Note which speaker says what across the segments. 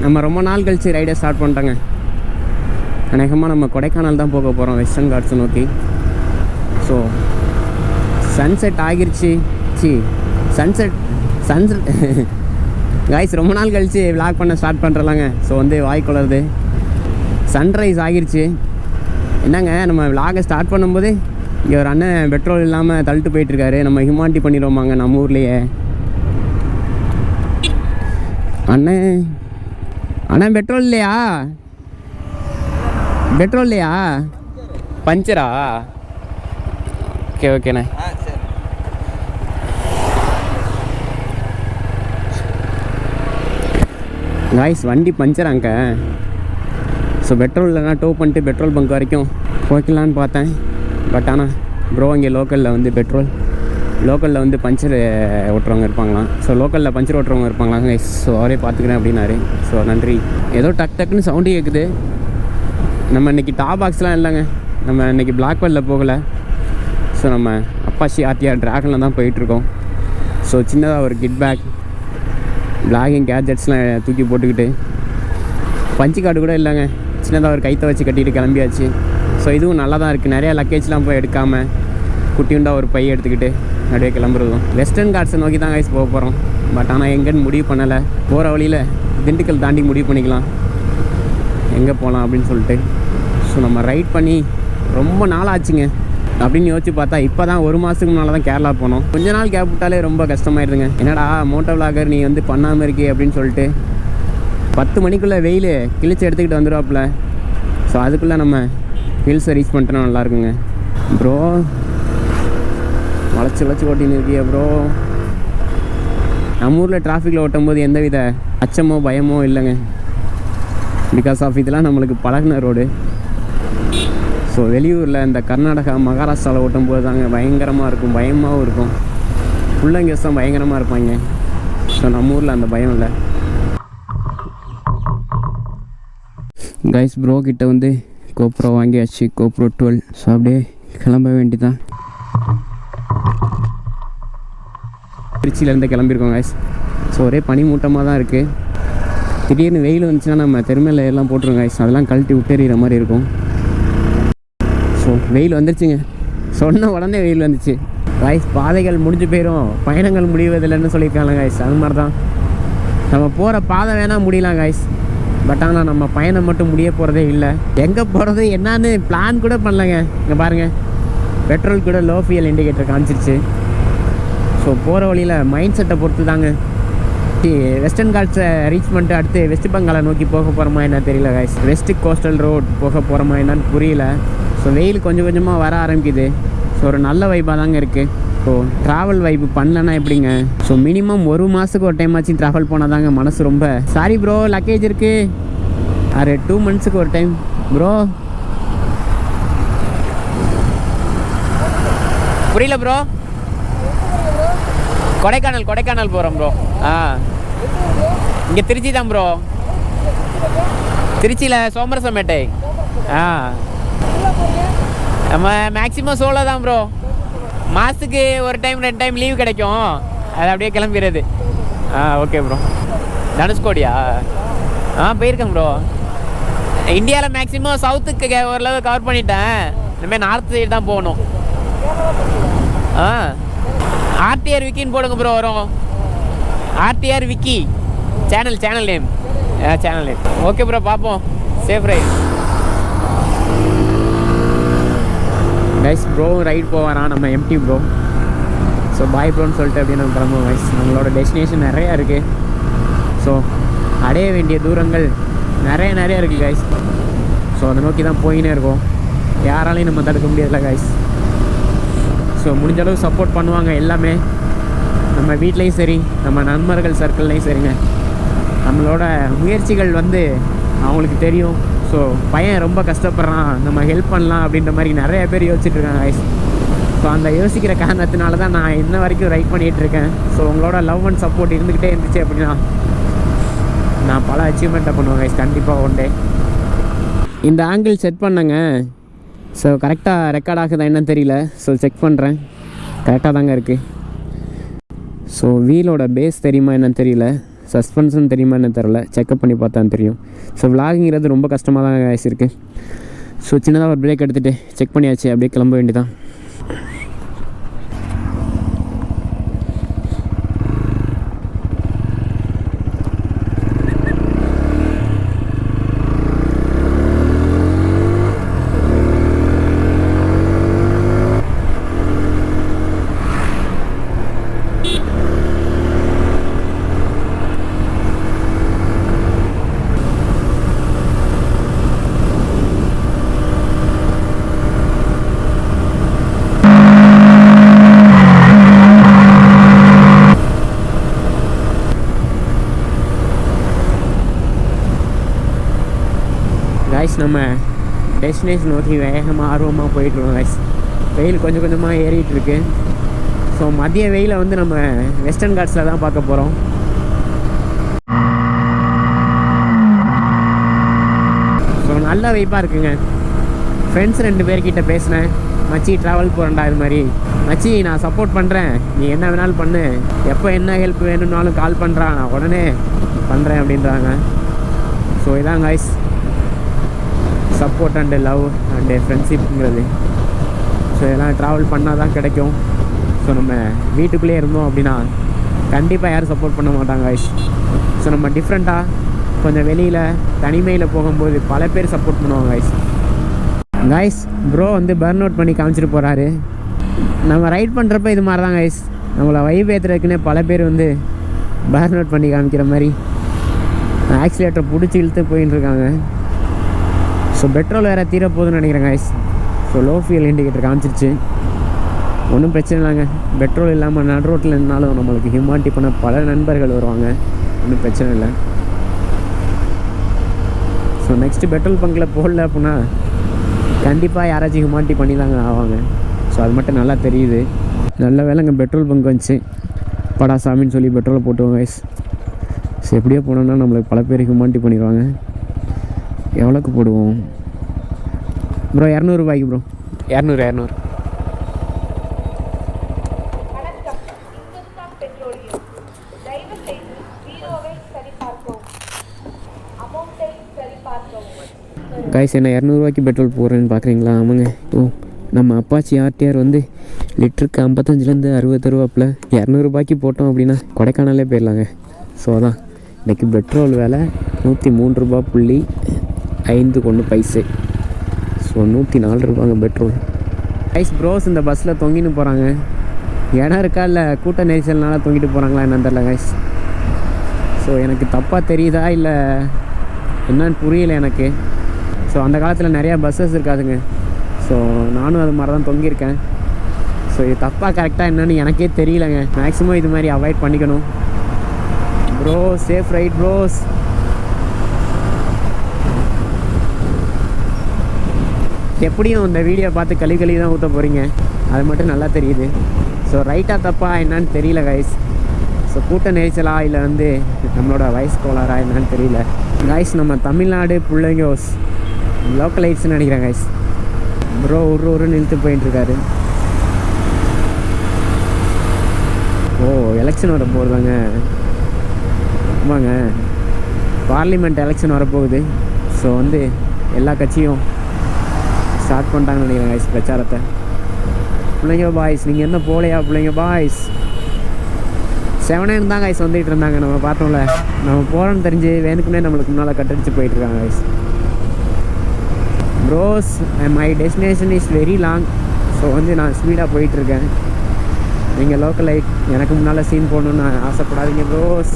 Speaker 1: நம்ம ரொம்ப நாள் கழிச்சு ரைடை ஸ்டார்ட் பண்ணிட்டோங்க. அநேகமாக நம்ம கொடைக்கானல் தான் போக போகிறோம், வெஸ்டர்ன் காட்ஸை நோக்கி. ஸோ சன்செட் ஆகிருச்சு. சன்செட் காய்ஸ் ரொம்ப நாள் கழிச்சு விளாக் பண்ண ஸ்டார்ட் பண்ணுறலாங்க. ஸோ வந்து வாய்க்குள்ளது சன்ரைஸ் ஆகிருச்சு. என்னங்க நம்ம விளாகை ஸ்டார்ட் பண்ணும்போது இங்கே ஒரு அண்ணன் பெட்ரோல் இல்லாமல் தள்ளிட்டு போயிட்டுருக்காரு. நம்ம ஹியூமானிட்டி பண்ணிடுவோமாங்க நம்ம ஊர்லேயே. அண்ணன் பெட்ரோல் இல்லையா? பெட்ரோல் இல்லையா? பஞ்சரா? ஓகேண்ணே. காய்ஸ் வண்டி பஞ்சராங்க. ஸோ பெட்ரோல் இல்லைனா டோ பண்ணிட்டு பெட்ரோல் பங்க் வரைக்கும் போய்க்கலான்னு பார்த்தேன். பட் ஆனால் ப்ரோ இங்கே லோக்கலில் வந்து லோக்கலில் வந்து பஞ்சர் ஓட்டுறவங்க இருப்பாங்களாம். ஸோ லோக்கலில் பஞ்சர் ஓட்டுறவங்க இருப்பாங்களாங்க. ஸோ அவரே பார்த்துக்கிறேன் அப்படின்னாரு. ஸோ நன்றி. ஏதோ டக்குன்னு சவுண்டு கேட்குது. நம்ம இன்றைக்கி டாப் பாக்ஸ்லாம் இல்லைங்க. நம்ம இன்றைக்கி பிளாக்வெல்லில் போகலை. ஸோ நம்ம அப்பாச்சி ஆர்டிஆர் ட்ராகனில் தான் போயிட்டுருக்கோம். ஸோ சின்னதாக ஒரு கிட் பேக் பிளாகிங் கேட்ஜெட்ஸ்லாம் தூக்கி போட்டுக்கிட்டு, பஞ்சு கார்டு கூட இல்லைங்க, சின்னதாக ஒரு கைத்தை வச்சு கட்டிட்டு கிளம்பியாச்சு. ஸோ இதுவும் நல்லா தான் இருக்குது. நிறையா லக்கேஜ்லாம் போய் எடுக்காமல் குட்டியுண்டா ஒரு பை எடுத்துக்கிட்டு அப்படியே கிளம்புறதும். வெஸ்டர்ன் காட்ஸை நோக்கி தான் கைஸ் போக போகிறோம். பட் ஆனால் எங்கேன்னு முடிவு பண்ணலை. போகிற வழியில் திண்டுக்கல் தாண்டி முடிவு பண்ணிக்கலாம் எங்கே போகலாம் அப்படின்னு சொல்லிட்டு. ஸோ நம்ம ரைட் பண்ணி ரொம்ப நாள் ஆச்சுங்க அப்படின்னு யோசிச்சு பார்த்தா இப்போ தான் 1 மாதத்துக்கு முன்னால் தான் கேரளா போனோம். கொஞ்ச நாள் கேப் விட்டாலே ரொம்ப கஷ்டமாயிருதுங்க. என்னடா மோட்டோ விளாகர் நீ வந்து பண்ணாமல் இருக்கே அப்படின்னு சொல்லிட்டு 10 மணிக்குள்ளே வெயில் கிழிச்சு எடுத்துக்கிட்டு வந்துடுவாப்புல. ஸோ அதுக்குள்ளே நம்ம ஹில்ஸை ரீச் பண்ணிட்டோன்னா நல்லாயிருக்குங்க. ப்ரோ வளைச்சி ஓட்டின்னு இருக்கியா ப்ரோ? நம்ம ஊரில் டிராஃபிக்கில் ஓட்டும் போது எந்தவித அச்சமோ பயமோ இல்லைங்க. பிகாஸ் ஆஃப் இதெல்லாம் நம்மளுக்கு பழகின ரோடு. ஸோ வெளியூரில் இந்த கர்நாடகா மகாராஷ்டிராவில் ஓட்டும் போது தாங்க பயங்கரமாக இருக்கும், பயமாகவும் இருக்கும். பிள்ளைங்கஸ் தான் பயங்கரமாக இருப்பாங்க. ஸோ நம்ம ஊரில் அந்த பயம் இல்லை. கைஸ் ப்ரோ கிட்ட வந்து GOPRO வாங்கியாச்சு, GOPRO 12. ஸோ அப்படியே கிளம்ப வேண்டிதான். திருச்சியிலேருந்து கிளம்பியிருக்கோம் கைஸ். ஸோ ஒரே பனிமூட்டமாக தான் இருக்குது. திடீர்னு வெயில் வந்துச்சுன்னா நம்ம தெருமையில் எல்லாம் போட்டுருவோம் கைஸ். அதெல்லாம் கழட்டி விட்டெறிகிற மாதிரி இருக்கும். ஸோ வெயில் வந்துருச்சுங்க. சொன்ன உடனே வெயில் வந்துச்சு கைஸ். பாதைகள் முடிஞ்சு போயிடும், பயணங்கள் முடிவதில்லைன்னு சொல்லியிருக்காங்க கைஸ். அது மாதிரி தான் நம்ம போகிற பாதை வேணால் முடியலாம் கைஸ். பட் ஆனால் நம்ம பயணம் மட்டும் முடிய போகிறதே இல்லை. எங்கே போகிறது என்னான்னு பிளான் கூட பண்ணலைங்க. இங்கே பாருங்கள், பெட்ரோல் கூட லோ ஃபியல் இண்டிகேட்டர் காமிச்சிருச்சு. ஸோ போகிற வழியில் மைண்ட் செட்டை பொறுத்து தாங்க. வெஸ்டர்ன் காட்ஸை ரீச் பண்ணிட்டு அடுத்து வெஸ்ட் பெங்காலை நோக்கி போக போகிறோமா என்ன தெரியல கைஸ். வெஸ்ட் கோஸ்டல் ரோட் போக போகிறோமா என்னன்னு புரியல. ஸோ வெயில் கொஞ்சம் கொஞ்சமாக வர ஆரம்பிக்குது. ஸோ ஒரு நல்ல வைப்பாக தாங்க இருக்குது. ஸோ ட்ராவல் வைப்பு பண்ணலன்னா எப்படிங்க? ஸோ மினிமம் 1 மாதத்துக்கு ஒரு டைம் ஆச்சு ட்ராவல் போனால் தாங்க மனசு ரொம்ப. சாரி ப்ரோ, லக்கேஜ் இருக்குது. 2 மந்த்ஸுக்கு ஒரு டைம் ப்ரோ. புரியல ப்ரோ. கொடைக்கானல் போகிறோம் ப்ரோ. இங்கே திருச்சி தான் ப்ரோ. திருச்சியில் சோமரசம்பேட்டை. நம்ம மேக்ஸிமம் சோலோ தான் ப்ரோ. மாதத்துக்கு ஒரு டைம் 2 டைம் லீவ் கிடைக்கும், அது அப்படியே கிளம்பிடுறது. Okay bro. தனுஷ்கோடியா? போயிருக்கேன் ப்ரோ. இந்தியாவில் மேக்ஸிமம் சவுத்துக்கு ஓரளவு கவர் பண்ணிட்டேன். இனிமேல் நார்த் சைடு தான் போகணும். ஆர்டிஆர் விக்கின்னு போடுங்க ப்ரோ. வரும் RTR Vicky channel name. Okay bro, பார்ப்போம். Safe ride guys. Bro ride போவாரான் நம்ம எம்டி ப்ரோ. ஸோ பாய் ப்ரோன்னு சொல்லிட்டு அப்படியே நம்ம கிளம்புவோம் கைஸ். நம்மளோட டெஸ்டினேஷன் நிறையா இருக்குது. ஸோ அடைய வேண்டிய தூரங்கள் நிறைய இருக்குது கைஸ். ஸோ அதை நோக்கி தான் போயினே இருக்கோம். யாராலையும் நம்ம தடுக்க முடியாதுல்ல கைஸ். ஸோ முடிஞ்சளவு சப்போர்ட் பண்ணுவாங்க எல்லாமே. நம்ம வீட்லேயும் சரி, நம்ம நண்பர்கள் சர்க்கிள்லேயும் சரிங்க. நம்மளோட முயற்சிகள் வந்து அவங்களுக்கு தெரியும். ஸோ பையன் ரொம்ப கஷ்டப்படுறான், நம்ம ஹெல்ப் பண்ணலாம் அப்படின்ற மாதிரி நிறைய பேர் யோசிச்சுட்ருக்காங்க கைஸ். ஸோ அந்த யோசிக்கிற காரணத்தினால தான் நான் இன்ன வரைக்கும் ரைட் பண்ணிகிட்ருக்கேன். ஸோ உங்களோட லவ் அண்ட் சப்போர்ட் இருந்துக்கிட்டே இருந்துச்சு அப்படின்னா நான் பல அச்சீவ்மெண்ட்டை பண்ணுவேன் கைஸ். கண்டிப்பாக ஒன் டே. இந்த ஆங்கிள் செட் பண்ணேங்க. ஸோ கரெக்டாக ரெக்கார்ட் ஆகுதா என்னன்னு தெரியல. ஸோ செக் பண்ணுறேன். கரெக்டாக தாங்க இருக்குது. ஸோ வீலோட பேஸ் தெரியுமா என்னன்னு தெரியல. சஸ்பென்ஸ்னு தெரியுமா என்ன தெரில, செக்அப் பண்ணி பார்த்தா தெரியும். ஸோ விலாகிங்கிறது ரொம்ப கஷ்டமாக தான் கைஸ் இருக்குது. ஸோ சின்னதாக ஒரு பிரேக் எடுத்துகிட்டு செக் பண்ணியாச்சு, அப்படியே கிளம்ப வேண்டியதான். கைஸ் நம்ம டெஸ்டினேஷன் நோக்கி வேகமாக ஆர்வமாக போயிட்டுருக்கோம் கைஸ். வெயில் கொஞ்சம் கொஞ்சமாக ஏறிட்டு இருக்கு. ஸோ மதிய வெயிலை வந்து நம்ம வெஸ்டர்ன் காட்ஸில் தான் பார்க்க போகிறோம். ஸோ நல்ல வைப்பாக இருக்குங்க. ஃப்ரெண்ட்ஸ் 2 பேர்கிட்ட பேசினேன், மச்சி ட்ராவல் போகிறேன்டா, இது மாதிரி மச்சி நான் சப்போர்ட் பண்ணுறேன், நீ என்ன வேணாலும் பண்ணு, எப்போ என்ன ஹெல்ப் வேணும்னாலும் கால் பண்ணுறான், நான் உடனே பண்ணுறேன் அப்படின்றாங்க. ஸோ இதான் guys support and love and ஃப்ரெண்ட்ஷிப்புங்கிறது. ஸோ இதெல்லாம் ட்ராவல் பண்ணால் தான் கிடைக்கும். ஸோ நம்ம வீட்டுக்குள்ளேயே இருந்தோம் அப்படின்னா கண்டிப்பாக யாரும் சப்போர்ட் பண்ண மாட்டாங்க கைஸ். ஸோ நம்ம டிஃப்ரெண்ட்டாக கொஞ்சம் வெளியில் தனிமையில் போகும்போது பல பேர் சப்போர்ட் பண்ணுவாங்க கைஸ். கைஸ் ப்ரோ வந்து பர்ன் அவுட் பண்ணி காமிச்சிட்டு போகிறாரு. நம்ம ரைட் பண்ணுறப்ப இது மாதிரி தான் கைஸ், நம்மளை வைப் ஏற்றுறதுக்குன்னே பல பேர் வந்து பர்ன் அவுட் பண்ணி காமிக்கிற மாதிரி ஆக்சிலேட்டரை பிடிச்சி இழுத்து போயின்னு இருக்காங்க. ஸோ பெட்ரோல் வேறு தீர போகுதுன்னு நினைக்கிறேன் guys. So low fuel indicator காமிச்சிருச்சு, ஒன்றும் பிரச்சனை இல்லைங்க. பெட்ரோல் இல்லாமல் நடு ரோட்டில் இருந்தாலும் நம்மளுக்கு ஹியூமானிட்டி பண்ண பல நண்பர்கள் வருவாங்க, ஒன்றும் பிரச்சனை இல்லை. ஸோ நெக்ஸ்ட்டு பெட்ரோல் பங்கில் போடல அப்படின்னா கண்டிப்பாக யாராச்சும் ஹியூமானிட்டி பண்ணி தாங்க ஆவாங்க. ஸோ அது மட்டும் நல்லா தெரியுது. நல்ல வேலைங்க பெட்ரோல் பங்க் வந்துச்சு, படா சாமின்னு சொல்லி பெட்ரோலை போட்டுவோம் கைஸ். ஸோ எப்படியோ போனோம்னா நம்மளுக்கு பல பேர் ஹியூமானிட்டி பண்ணிடுவாங்க. எவ்வளோக்கு போடுவோம் ப்ரோ? 200 ரூபாய்க்கு ப்ரோ. 200. கைஸ் என்ன 200 ரூபாய்க்கு பெட்ரோல் போடுறேன்னு பார்க்குறீங்களா? ஆமாங்க. ஓ நம்ம அப்பாச்சி ஆர்டிஆர் வந்து லிட்டருக்கு 55லேருந்து 60 ரூபாப்பில் 200 ரூபாய்க்கு போட்டோம் அப்படின்னா கொடைக்கானலே போயிடலாங்க. ஸோ அதான் இன்றைக்கி பெட்ரோல் விலை 103.5 ஸோ 104 ரூபாங்க பெட்ரோல். கைஸ் ப்ரோஸ் இந்த பஸ்ஸில் தொங்கின்னு போகிறாங்க. இடம் இருக்கா இல்லை கூட்ட நெரிசல்னால தொங்கிட்டு போகிறாங்களா என்னன்னு தெரில கைஸ். ஸோ எனக்கு தப்பாக தெரியுதா இல்லை என்னன்னு புரியல எனக்கு. ஸோ அந்த காலத்தில் நிறையா பஸ்ஸஸ் இருக்காதுங்க. ஸோ நானும் அது மாதிரி தான் தொங்கியிருக்கேன். ஸோ இது தப்பாக கரெக்டாக என்னன்னு எனக்கே தெரியலங்க. மேக்ஸிமம் இது மாதிரி அவாய்ட் பண்ணிக்கணும். Bro safe ride bros. எப்படியும் இந்த வீடியோ பார்த்து கழி தான் ஊற்ற போகிறீங்க, அது மட்டும் நல்லா தெரியுது. ஸோ ரைட்டாக தப்பாக என்னன்னு தெரியல கைஸ். ஸோ கூட்ட நெரிச்சலா இல்லை வந்து நம்மளோட வயசு கோளாரா என்னன்னு தெரியல கைஸ். நம்ம தமிழ்நாடு பிள்ளைங்கோஸ் லோக்கலைட்ஸ்ன்னு நினைக்கிறேன் கைஸ். ப்ரோ ஒரு நிறுத்து போயிட்டுருக்காரு. ஓ எலெக்ஷன் வர போகுதாங்க. ஆமாங்க, பார்லிமெண்ட் எலெக்ஷன் வரப்போகுது. ஸோ வந்து எல்லா கட்சியும் ஸ்டார்ட் பண்ணிட்டாங்கன்னு நினைக்கிறேன் கைஸ் பிரச்சாரத்தை. பிள்ளைங்க பாய்ஸ் நீங்கள் என்ன போலையா பிள்ளைங்க பாய்ஸ்? 7 தான் கைஸ் வந்துகிட்டு இருந்தாங்க. நம்ம பார்த்தோம்ல, நம்ம போகிறோன்னு தெரிஞ்சு வேணுக்குன்னே நம்மளுக்கு முன்னால் கட்டடிச்சு போயிட்டுருக்காங்க guys. Bros my destination is very long. So வந்து நான் ஸ்பீடாக போயிட்டுருக்கேன். நீங்கள் லோக்கல் லைட் எனக்கு முன்னால் சீன் போடணுன்னு ஆசைப்படாதீங்க ப்ரோஸ்.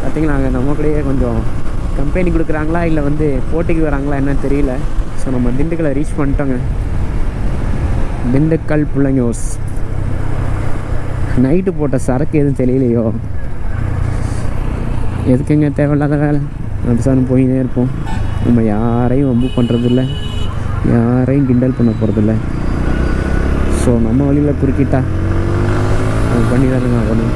Speaker 1: பார்த்தீங்களாங்க நம்ம கூடயே கொஞ்சம் கம்பெனி கொடுக்குறாங்களா இல்லை வந்து போட்டிக்கு வராங்களா என்னன்னு தெரியல. ஸோ நம்ம திண்டுக்கலை ரீச் பண்ணிட்டோங்க. திண்டுக்கல் பிள்ளைங்கோஸ். நைட்டு போட்ட சரக்கு எதுவும் தெரியலையோ, எதுக்குங்க தேவையில்லாத வேலை. அப்படிசானு போயினே இருப்போம். நம்ம யாரையும் வம்பு பண்ணுறதில்ல, யாரையும் கிண்டல் பண்ண போகிறதில்ல. ஸோ நம்ம வழியில் குறுக்கிட்டா அது பண்ணி தானே ஆகணும்.